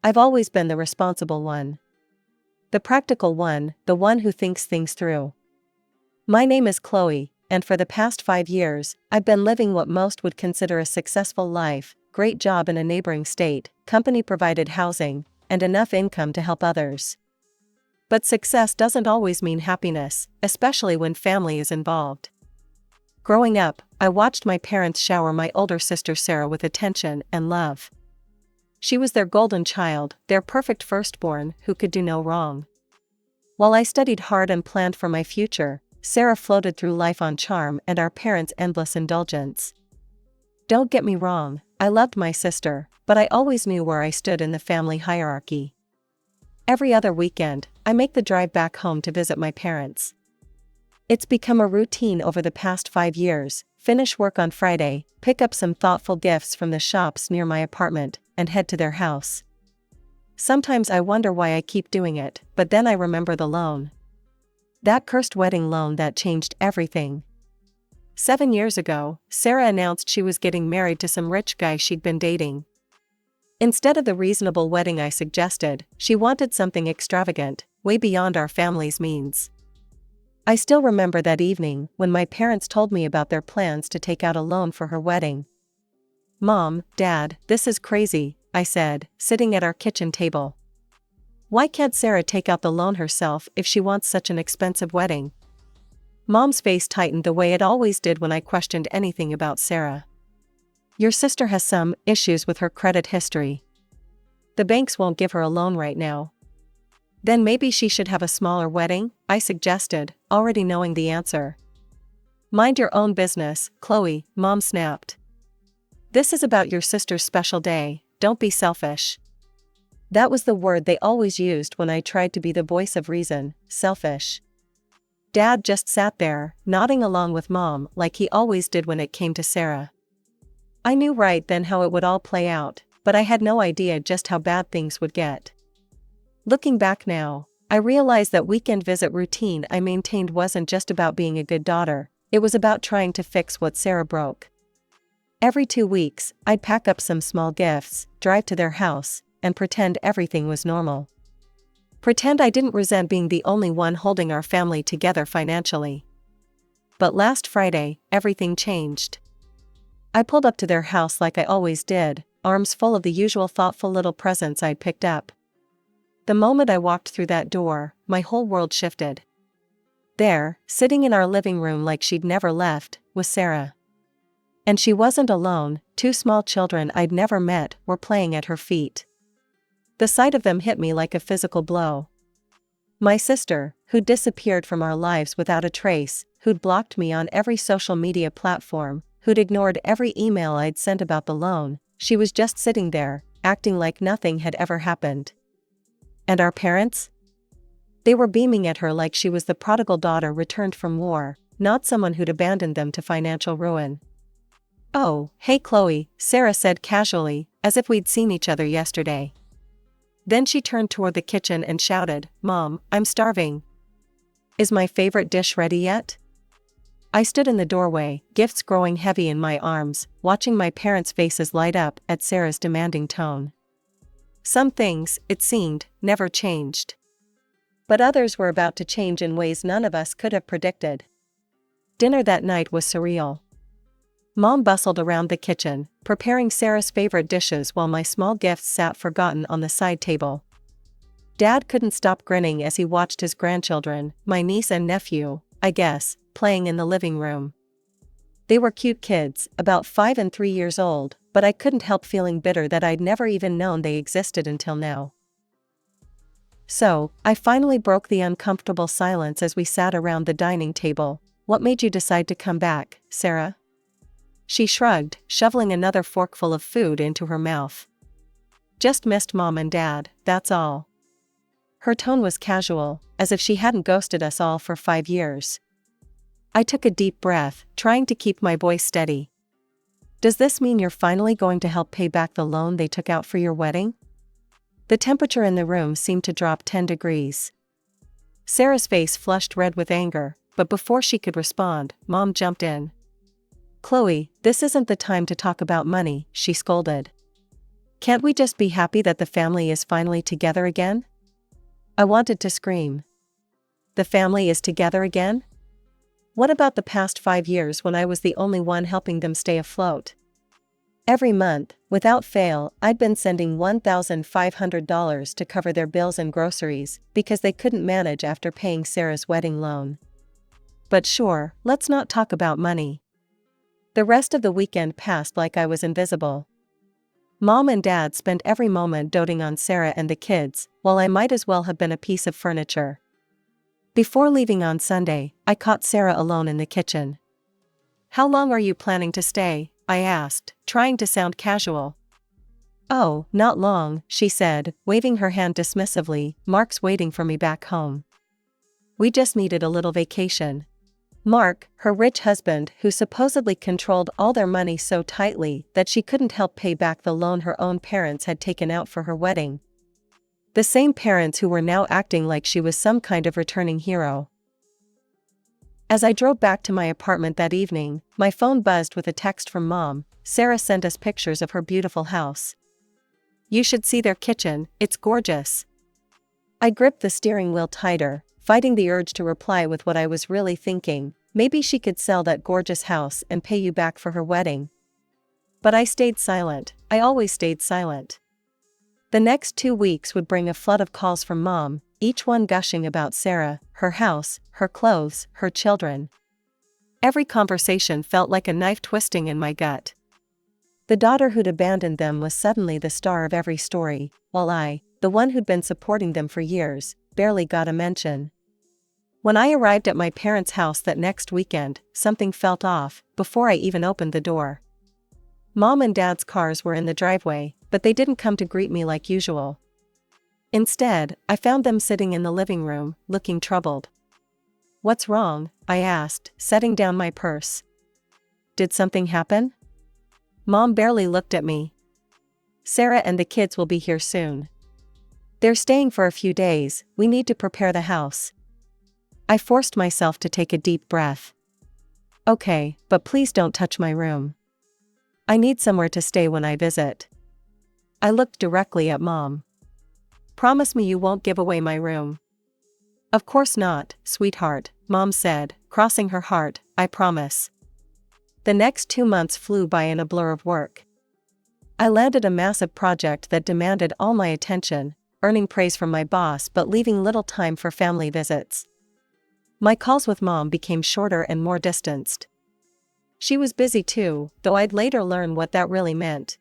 I've always been the responsible one. The practical one, the one who thinks things through. My name is Chloe, and for the past 5 years, I've been living what most would consider a successful life, great job in a neighboring state, company-provided housing, and enough income to help others. But success doesn't always mean happiness, especially when family is involved. Growing up, I watched my parents shower my older sister Sarah with attention and love. She was their golden child, their perfect firstborn, who could do no wrong. While I studied hard and planned for my future, Sarah floated through life on charm and our parents' endless indulgence. Don't get me wrong, I loved my sister, but I always knew where I stood in the family hierarchy. Every other weekend, I make the drive back home to visit my parents. It's become a routine over the past 5 years, finish work on Friday, pick up some thoughtful gifts from the shops near my apartment, and head to their house. Sometimes I wonder why I keep doing it, but then I remember the loan. That cursed wedding loan that changed everything. 7 years ago, Sarah announced she was getting married to some rich guy she'd been dating. Instead of the reasonable wedding I suggested, she wanted something extravagant, way beyond our family's means. I still remember that evening when my parents told me about their plans to take out a loan for her wedding. "Mom, Dad, this is crazy," I said, sitting at our kitchen table. "Why can't Sarah take out the loan herself if she wants such an expensive wedding?" Mom's face tightened the way it always did when I questioned anything about Sarah. "Your sister has some issues with her credit history. The banks won't give her a loan right now." "Then maybe she should have a smaller wedding," I suggested, already knowing the answer. "Mind your own business, Chloe," Mom snapped. "This is about your sister's special day, don't be selfish." That was the word they always used when I tried to be the voice of reason, selfish. Dad just sat there, nodding along with Mom like he always did when it came to Sarah. I knew right then how it would all play out, but I had no idea just how bad things would get. Looking back now, I realize that weekend visit routine I maintained wasn't just about being a good daughter, it was about trying to fix what Sarah broke. Every 2 weeks, I'd pack up some small gifts, drive to their house, and pretend everything was normal. Pretend I didn't resent being the only one holding our family together financially. But last Friday, everything changed. I pulled up to their house like I always did, arms full of the usual thoughtful little presents I'd picked up. The moment I walked through that door, my whole world shifted. There, sitting in our living room like she'd never left, was Sarah. And she wasn't alone, 2 small children I'd never met were playing at her feet. The sight of them hit me like a physical blow. My sister, who'd disappeared from our lives without a trace, who'd blocked me on every social media platform, who'd ignored every email I'd sent about the loan, she was just sitting there, acting like nothing had ever happened. And our parents? They were beaming at her like she was the prodigal daughter returned from war, not someone who'd abandoned them to financial ruin. "Oh, hey Chloe," Sarah said casually, as if we'd seen each other yesterday. Then she turned toward the kitchen and shouted, "Mom, I'm starving. Is my favorite dish ready yet?" I stood in the doorway, gifts growing heavy in my arms, watching my parents' faces light up at Sarah's demanding tone. Some things, it seemed, never changed. But others were about to change in ways none of us could have predicted. Dinner that night was surreal. Mom bustled around the kitchen, preparing Sarah's favorite dishes while my small gifts sat forgotten on the side table. Dad couldn't stop grinning as he watched his grandchildren, my niece and nephew, I guess, playing in the living room. They were cute kids, about 5 and 3 years old, but I couldn't help feeling bitter that I'd never even known they existed until now. So, I finally broke the uncomfortable silence as we sat around the dining table. "What made you decide to come back, Sarah?" She shrugged, shoveling another forkful of food into her mouth. "Just missed Mom and Dad, that's all." Her tone was casual, as if she hadn't ghosted us all for 5 years. I took a deep breath, trying to keep my voice steady. "Does this mean you're finally going to help pay back the loan they took out for your wedding?" The temperature in the room seemed to drop 10 degrees. Sarah's face flushed red with anger, but before she could respond, Mom jumped in. "Chloe, this isn't the time to talk about money," she scolded. Can't we just be happy that the family is finally together again? I wanted to scream. The family is together again? What about the past 5 years when I was the only one helping them stay afloat? Every month, without fail, I'd been sending $1,500 to cover their bills and groceries because they couldn't manage after paying Sarah's wedding loan. But sure, let's not talk about money. The rest of the weekend passed like I was invisible. Mom and Dad spent every moment doting on Sarah and the kids, while I might as well have been a piece of furniture. Before leaving on Sunday, I caught Sarah alone in the kitchen. "How long are you planning to stay?" I asked, trying to sound casual. "Oh, not long," she said, waving her hand dismissively. "Mark's waiting for me back home. We just needed a little vacation." Mark, her rich husband who supposedly controlled all their money so tightly that she couldn't help pay back the loan her own parents had taken out for her wedding. The same parents who were now acting like she was some kind of returning hero. As I drove back to my apartment that evening, my phone buzzed with a text from Mom. "Sarah sent us pictures of her beautiful house. You should see their kitchen, it's gorgeous." I gripped the steering wheel tighter, fighting the urge to reply with what I was really thinking: maybe she could sell that gorgeous house and pay you back for her wedding. But I stayed silent. I always stayed silent. The next 2 weeks would bring a flood of calls from Mom, each one gushing about Sarah, her house, her clothes, her children. Every conversation felt like a knife twisting in my gut. The daughter who'd abandoned them was suddenly the star of every story, while I, the one who'd been supporting them for years, barely got a mention. When I arrived at my parents' house that next weekend, something felt off before I even opened the door. Mom and Dad's cars were in the driveway, but they didn't come to greet me like usual. Instead, I found them sitting in the living room, looking troubled. "What's wrong?" I asked, setting down my purse. "Did something happen?" Mom barely looked at me. "Sarah and the kids will be here soon. They're staying for a few days, we need to prepare the house." I forced myself to take a deep breath. "Okay, but please don't touch my room. I need somewhere to stay when I visit." I looked directly at Mom. "Promise me you won't give away my room." "Of course not, sweetheart," Mom said, crossing her heart. "I promise." The next 2 months flew by in a blur of work. I landed a massive project that demanded all my attention, earning praise from my boss but leaving little time for family visits. My calls with Mom became shorter and more distanced. She was busy too, though I'd later learn what that really meant.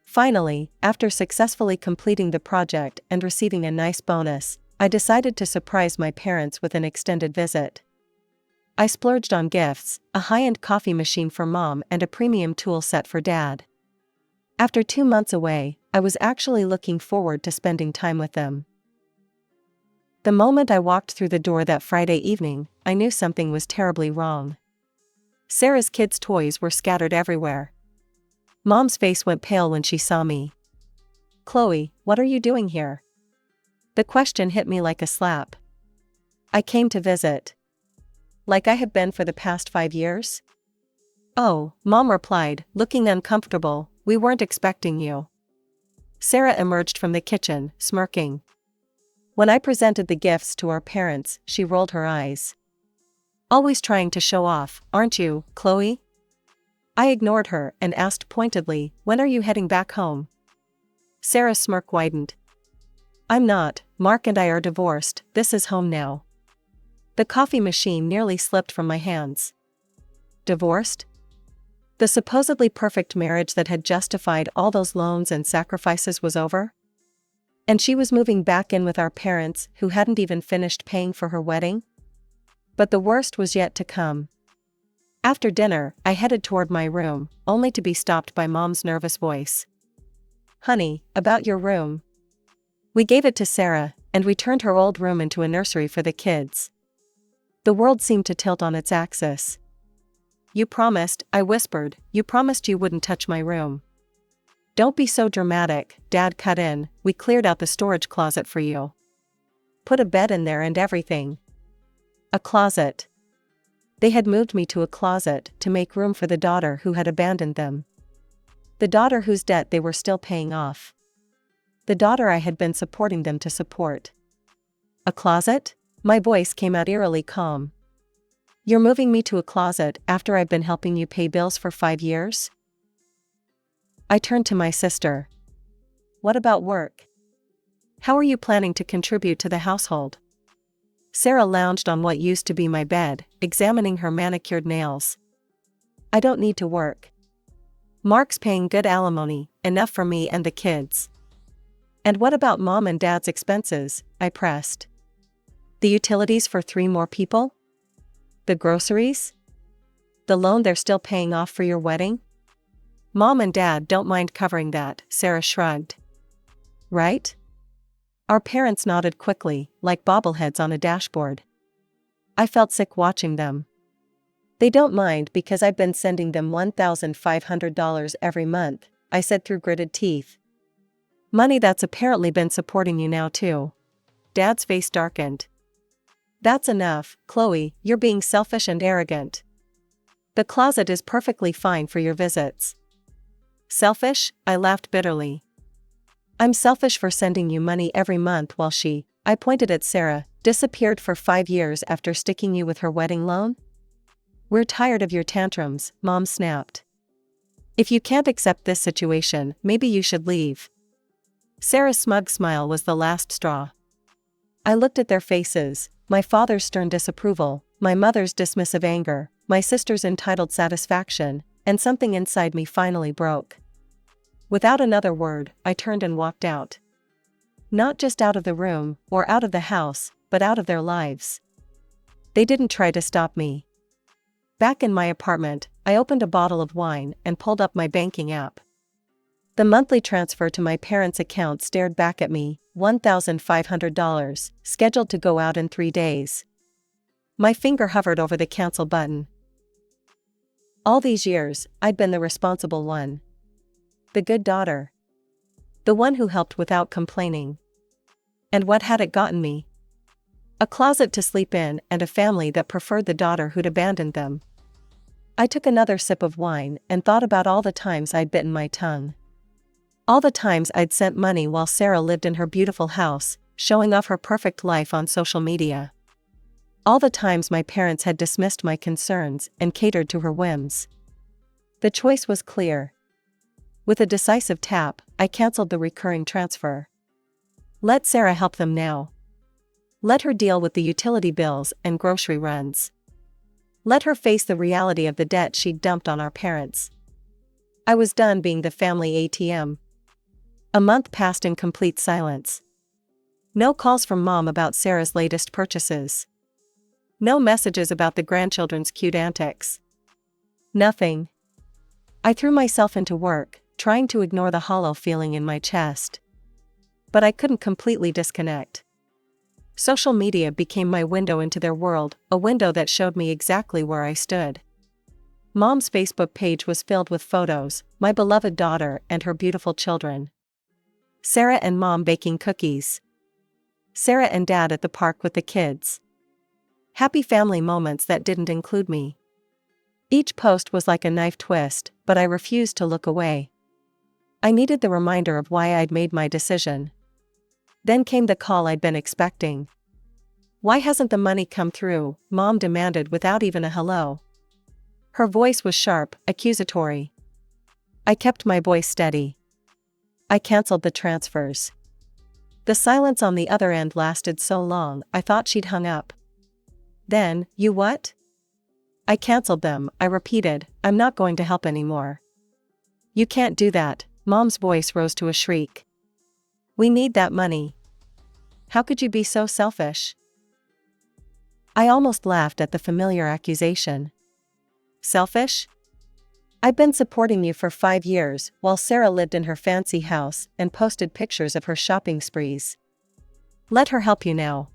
Finally, after successfully completing the project and receiving a nice bonus, I decided to surprise my parents with an extended visit. I splurged on gifts, a high-end coffee machine for Mom and a premium tool set for Dad. After 2 months away, I was actually looking forward to spending time with them. The moment I walked through the door that Friday evening, I knew something was terribly wrong. Sarah's kids' toys were scattered everywhere. Mom's face went pale when she saw me. "Chloe, what are you doing here?" The question hit me like a slap. "I came to visit." Like I had been for the past 5 years? "Oh," Mom replied, looking uncomfortable, "we weren't expecting you." Sarah emerged from the kitchen, smirking. When I presented the gifts to our parents, she rolled her eyes. "Always trying to show off, aren't you, Chloe?" I ignored her and asked pointedly, "When are you heading back home?" Sarah's smirk widened. "I'm not, Mark and I are divorced, this is home now." The coffee machine nearly slipped from my hands. Divorced? The supposedly perfect marriage that had justified all those loans and sacrifices was over? And she was moving back in with our parents who hadn't even finished paying for her wedding? But the worst was yet to come. After dinner, I headed toward my room, only to be stopped by Mom's nervous voice. "Honey, about your room." We gave it to Sarah, and we turned her old room into a nursery for the kids. The world seemed to tilt on its axis. "You promised," I whispered, "you promised you wouldn't touch my room." "Don't be so dramatic," Dad cut in, "we cleared out the storage closet for you. Put a bed in there and everything." A closet. They had moved me to a closet to make room for the daughter who had abandoned them. The daughter whose debt they were still paying off. The daughter I had been supporting them to support. A closet? My voice came out eerily calm. You're moving me to a closet after I've been helping you pay bills for 5 years? I turned to my sister. What about work? How are you planning to contribute to the household? Sarah lounged on what used to be my bed, examining her manicured nails. I don't need to work. Mark's paying good alimony, enough for me and the kids. And what about mom and dad's expenses? I pressed. The utilities for 3 more people? The groceries? The loan they're still paying off for your wedding? Mom and dad don't mind covering that, Sarah shrugged. Right? Our parents nodded quickly, like bobbleheads on a dashboard. I felt sick watching them. They don't mind because I've been sending them $1,500 every month, I said through gritted teeth. Money that's apparently been supporting you now too. Dad's face darkened. That's enough, Chloe, you're being selfish and arrogant. The closet is perfectly fine for your visits. Selfish? I laughed bitterly. I'm selfish for sending you money every month while she, I pointed at Sarah, disappeared for 5 years after sticking you with her wedding loan? We're tired of your tantrums, Mom snapped. If you can't accept this situation, maybe you should leave. Sarah's smug smile was the last straw. I looked at their faces, my father's stern disapproval, my mother's dismissive anger, my sister's entitled satisfaction, and something inside me finally broke. Without another word, I turned and walked out. Not just out of the room, or out of the house, but out of their lives. They didn't try to stop me. Back in my apartment, I opened a bottle of wine and pulled up my banking app. The monthly transfer to my parents' account stared back at me, $1,500, scheduled to go out in 3 days. My finger hovered over the cancel button. All these years, I'd been the responsible one. The good daughter. The one who helped without complaining. And what had it gotten me? A closet to sleep in and a family that preferred the daughter who'd abandoned them. I took another sip of wine and thought about all the times I'd bitten my tongue. All the times I'd sent money while Sarah lived in her beautiful house, showing off her perfect life on social media. All the times my parents had dismissed my concerns and catered to her whims. The choice was clear. With a decisive tap, I canceled the recurring transfer. Let Sarah help them now. Let her deal with the utility bills and grocery runs. Let her face the reality of the debt she'd dumped on our parents. I was done being the family ATM. A month passed in complete silence. No calls from Mom about Sarah's latest purchases. No messages about the grandchildren's cute antics. Nothing. I threw myself into work, trying to ignore the hollow feeling in my chest. But I couldn't completely disconnect. Social media became my window into their world, a window that showed me exactly where I stood. Mom's Facebook page was filled with photos, my beloved daughter and her beautiful children. Sarah and Mom baking cookies. Sarah and Dad at the park with the kids. Happy family moments that didn't include me. Each post was like a knife twist, but I refused to look away. I needed the reminder of why I'd made my decision. Then came the call I'd been expecting. Why hasn't the money come through? Mom demanded without even a hello. Her voice was sharp, accusatory. I kept my voice steady. I canceled the transfers. The silence on the other end lasted so long, I thought she'd hung up. Then, you what? I canceled them, I repeated, I'm not going to help anymore. You can't do that, Mom's voice rose to a shriek. We need that money. How could you be so selfish? I almost laughed at the familiar accusation. Selfish? I've been supporting you for 5 years, while Sarah lived in her fancy house and posted pictures of her shopping sprees. Let her help you now.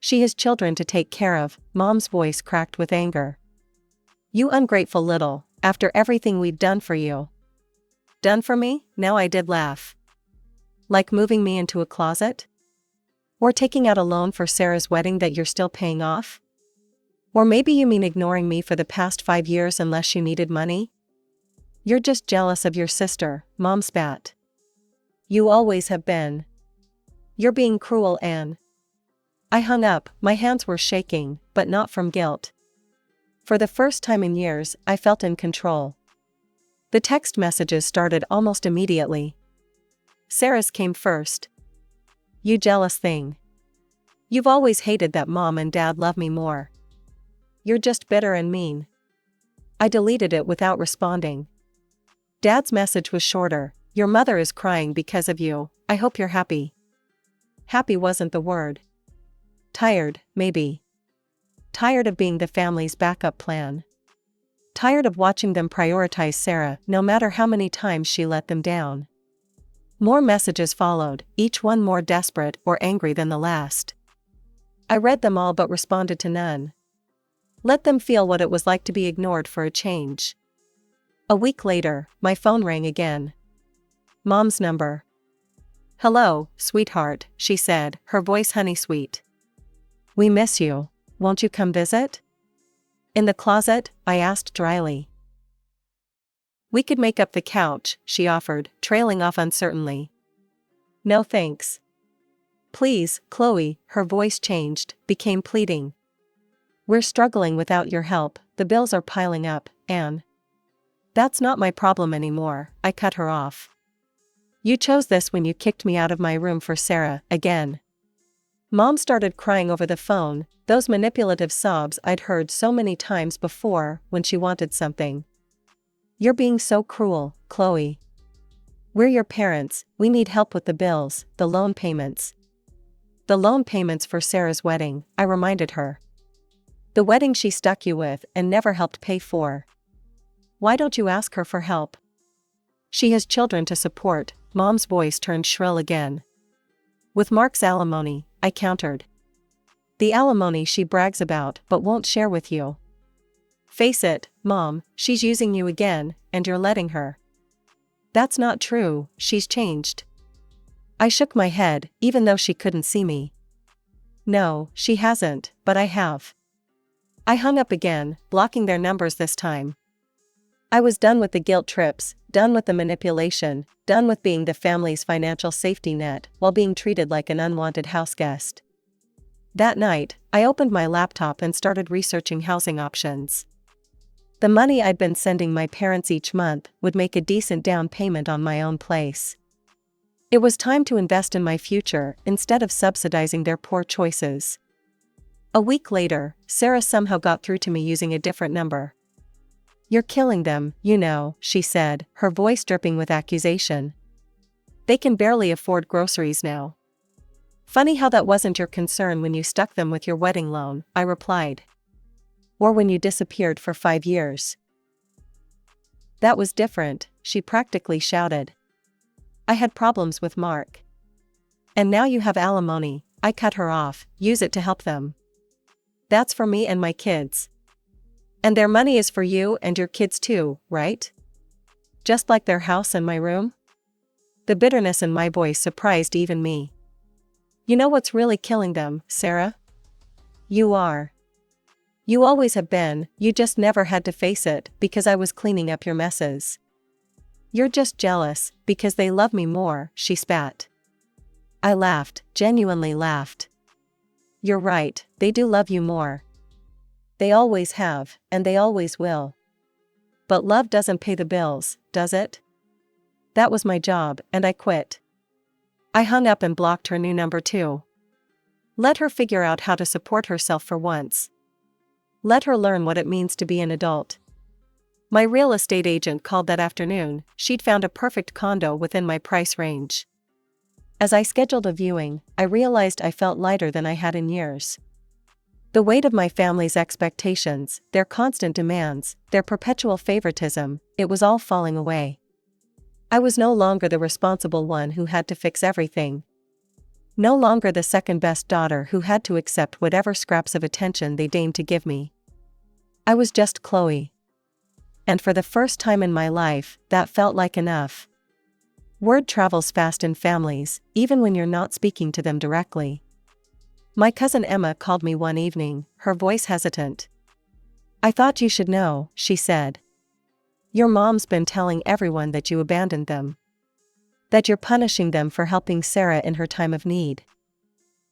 She has children to take care of, Mom's voice cracked with anger. You ungrateful little, after everything we've done for you. Done for me? Now I did laugh. Like moving me into a closet? Or taking out a loan for Sarah's wedding that you're still paying off? Or maybe you mean ignoring me for the past 5 years unless you needed money? You're just jealous of your sister, Mom spat. You always have been. You're being cruel, Anne. I hung up, my hands were shaking, but not from guilt. For the first time in years, I felt in control. The text messages started almost immediately. Sarah's came first. You jealous thing. You've always hated that Mom and Dad love me more. You're just bitter and mean. I deleted it without responding. Dad's message was shorter. Your mother is crying because of you. I hope you're happy. Happy wasn't the word. Tired, maybe. Tired of being the family's backup plan. Tired of watching them prioritize Sarah, no matter how many times she let them down. More messages followed, each one more desperate or angry than the last. I read them all but responded to none. Let them feel what it was like to be ignored for a change. A week later, my phone rang again. Mom's number. Hello, sweetheart, she said, her voice honey-sweet. We miss you. Won't you come visit? In the closet, I asked dryly. We could make up the couch, she offered, trailing off uncertainly. No thanks. Please, Chloe, her voice changed, became pleading. We're struggling without your help, the bills are piling up, Anne. That's not my problem anymore, I cut her off. You chose this when you kicked me out of my room for Sarah, again. Mom started crying over the phone, those manipulative sobs I'd heard so many times before when she wanted something. You're being so cruel, Chloe. We're your parents, we need help with the bills, the loan payments. The loan payments for Sarah's wedding, I reminded her. The wedding she stuck you with and never helped pay for. Why don't you ask her for help? She has children to support. Mom's voice turned shrill again. With Mark's alimony, I countered. The alimony she brags about but won't share with you. Face it, Mom, she's using you again, and you're letting her. That's not true, she's changed. I shook my head, even though she couldn't see me. No, she hasn't, but I have. I hung up again, blocking their numbers this time. I was done with the guilt trips, done with the manipulation, done with being the family's financial safety net while being treated like an unwanted houseguest. That night, I opened my laptop and started researching housing options. The money I'd been sending my parents each month would make a decent down payment on my own place. It was time to invest in my future instead of subsidizing their poor choices. A week later, Sarah somehow got through to me using a different number. You're killing them, you know, she said, her voice dripping with accusation. They can barely afford groceries now. Funny how that wasn't your concern when you stuck them with your wedding loan, I replied. Or when you disappeared for 5 years. That was different, she practically shouted. I had problems with Mark. And now you have alimony, I cut her off, use it to help them. That's for me and my kids. And their money is for you and your kids too, right? Just like their house and my room? The bitterness in my voice surprised even me. You know what's really killing them, Sarah? You are. You always have been, you just never had to face it because I was cleaning up your messes. You're just jealous because they love me more, she spat. I laughed, genuinely laughed. You're right, they do love you more. They always have, and they always will. But love doesn't pay the bills, does it? That was my job, and I quit. I hung up and blocked her new number too. Let her figure out how to support herself for once. Let her learn what it means to be an adult. My real estate agent called that afternoon. She'd found a perfect condo within my price range. As I scheduled a viewing, I realized I felt lighter than I had in years. The weight of my family's expectations, their constant demands, their perpetual favoritism, it was all falling away. I was no longer the responsible one who had to fix everything. No longer the second-best daughter who had to accept whatever scraps of attention they deigned to give me. I was just Chloe. And for the first time in my life, that felt like enough. Word travels fast in families, even when you're not speaking to them directly. My cousin Emma called me one evening, her voice hesitant. I thought you should know, she said. Your mom's been telling everyone that you abandoned them. That you're punishing them for helping Sarah in her time of need.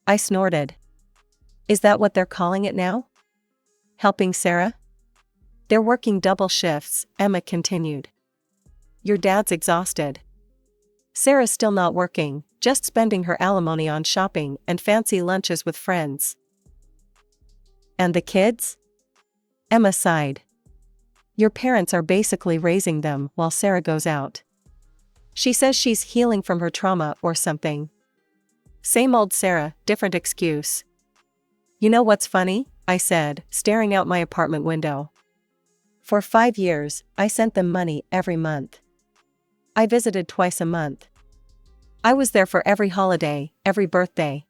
I snorted. Is that what they're calling it now? Helping Sarah? They're working double shifts, Emma continued. Your dad's exhausted. Sarah's still not working, just spending her alimony on shopping and fancy lunches with friends. And the kids? Emma sighed. Your parents are basically raising them while Sarah goes out. She says she's healing from her trauma or something. Same old Sarah, different excuse. You know what's funny? I said, staring out my apartment window. For 5 years, I sent them money every month. I visited twice a month. I was there for every holiday, every birthday.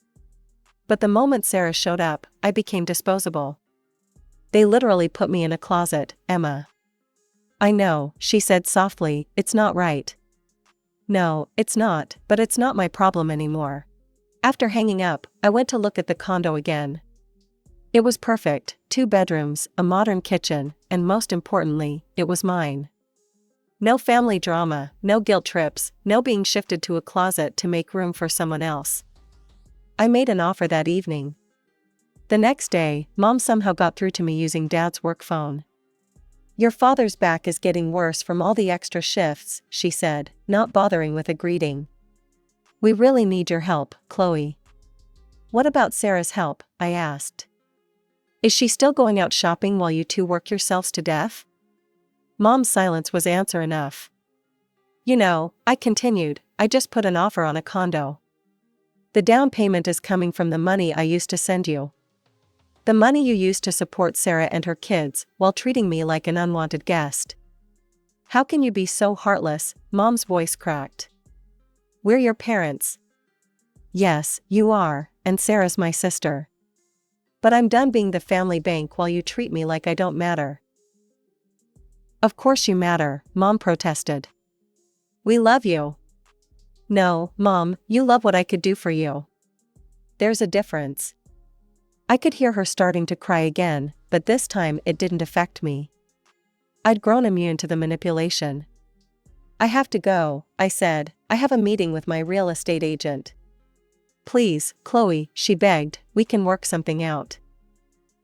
But the moment Sarah showed up, I became disposable. They literally put me in a closet, Emma. I know, she said softly, it's not right. No, it's not, but it's not my problem anymore. After hanging up, I went to look at the condo again. It was perfect, 2 bedrooms, a modern kitchen, and most importantly, it was mine. No family drama, no guilt trips, no being shifted to a closet to make room for someone else. I made an offer that evening. The next day, Mom somehow got through to me using Dad's work phone. Your father's back is getting worse from all the extra shifts, she said, not bothering with a greeting. We really need your help, Chloe. What about Sarah's help? I asked. Is she still going out shopping while you two work yourselves to death? Mom's silence was answer enough. You know, I continued, I just put an offer on a condo. The down payment is coming from the money I used to send you. The money you used to support Sarah and her kids while treating me like an unwanted guest. How can you be so heartless? Mom's voice cracked. We're your parents. Yes, you are, and Sarah's my sister. But I'm done being the family bank while you treat me like I don't matter. Of course you matter, Mom protested. We love you. No, Mom, you love what I could do for you. There's a difference. I could hear her starting to cry again, but this time it didn't affect me. I'd grown immune to the manipulation. I have to go, I said, I have a meeting with my real estate agent. Please, Chloe, she begged, we can work something out.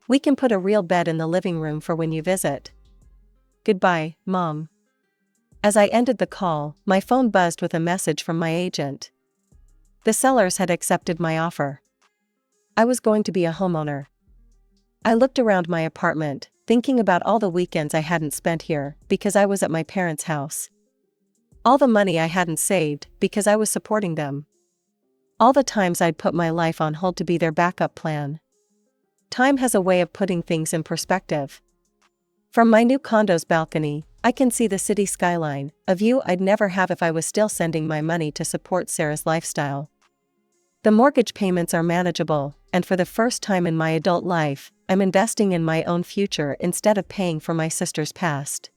We can put a real bed in the living room for when you visit. Goodbye, Mom. As I ended the call, my phone buzzed with a message from my agent. The sellers had accepted my offer. I was going to be a homeowner. I looked around my apartment, thinking about all the weekends I hadn't spent here because I was at my parents' house. All the money I hadn't saved because I was supporting them. All the times I'd put my life on hold to be their backup plan. Time has a way of putting things in perspective. From my new condo's balcony, I can see the city skyline, a view I'd never have if I was still sending my money to support Sarah's lifestyle. The mortgage payments are manageable, and for the first time in my adult life, I'm investing in my own future instead of paying for my sister's past.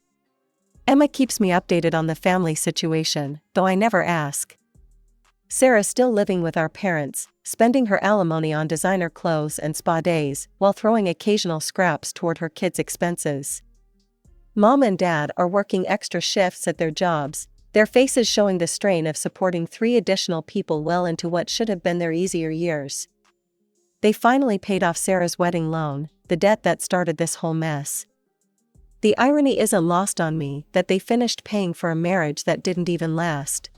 Emma keeps me updated on the family situation, though I never ask. Sarah's still living with our parents, spending her alimony on designer clothes and spa days, while throwing occasional scraps toward her kids' expenses. Mom and Dad are working extra shifts at their jobs, their faces showing the strain of supporting 3 additional people well into what should have been their easier years. They finally paid off Sarah's wedding loan, the debt that started this whole mess. The irony isn't lost on me that they finished paying for a marriage that didn't even last.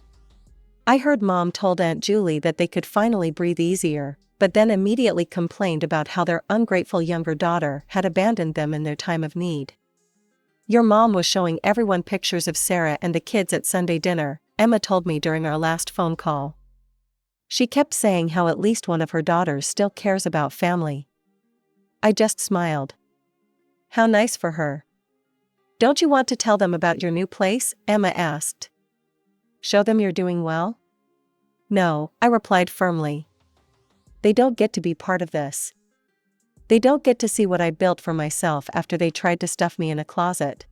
I heard Mom told Aunt Julie that they could finally breathe easier, but then immediately complained about how their ungrateful younger daughter had abandoned them in their time of need. Your mom was showing everyone pictures of Sarah and the kids at Sunday dinner, Emma told me during our last phone call. She kept saying how at least one of her daughters still cares about family. I just smiled. How nice for her. Don't you want to tell them about your new place? Emma asked. Show them you're doing well? No, I replied firmly. They don't get to be part of this. They don't get to see what I built for myself after they tried to stuff me in a closet.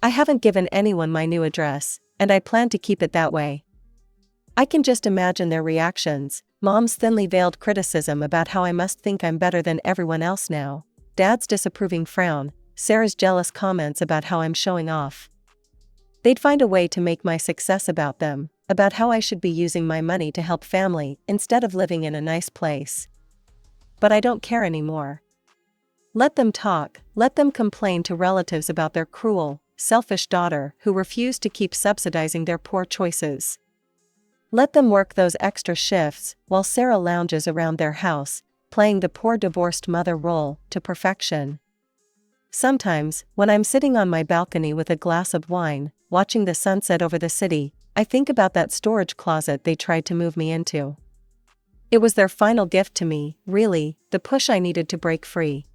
I haven't given anyone my new address, and I plan to keep it that way. I can just imagine their reactions, Mom's thinly veiled criticism about how I must think I'm better than everyone else now, Dad's disapproving frown, Sarah's jealous comments about how I'm showing off. They'd find a way to make my success about them, about how I should be using my money to help family instead of living in a nice place. But I don't care anymore. Let them talk, let them complain to relatives about their cruel, selfish daughter who refused to keep subsidizing their poor choices. Let them work those extra shifts while Sarah lounges around their house, playing the poor divorced mother role to perfection. Sometimes, when I'm sitting on my balcony with a glass of wine, watching the sunset over the city, I think about that storage closet they tried to move me into. It was their final gift to me, really, the push I needed to break free.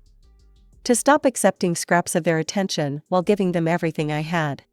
To stop accepting scraps of their attention while giving them everything I had.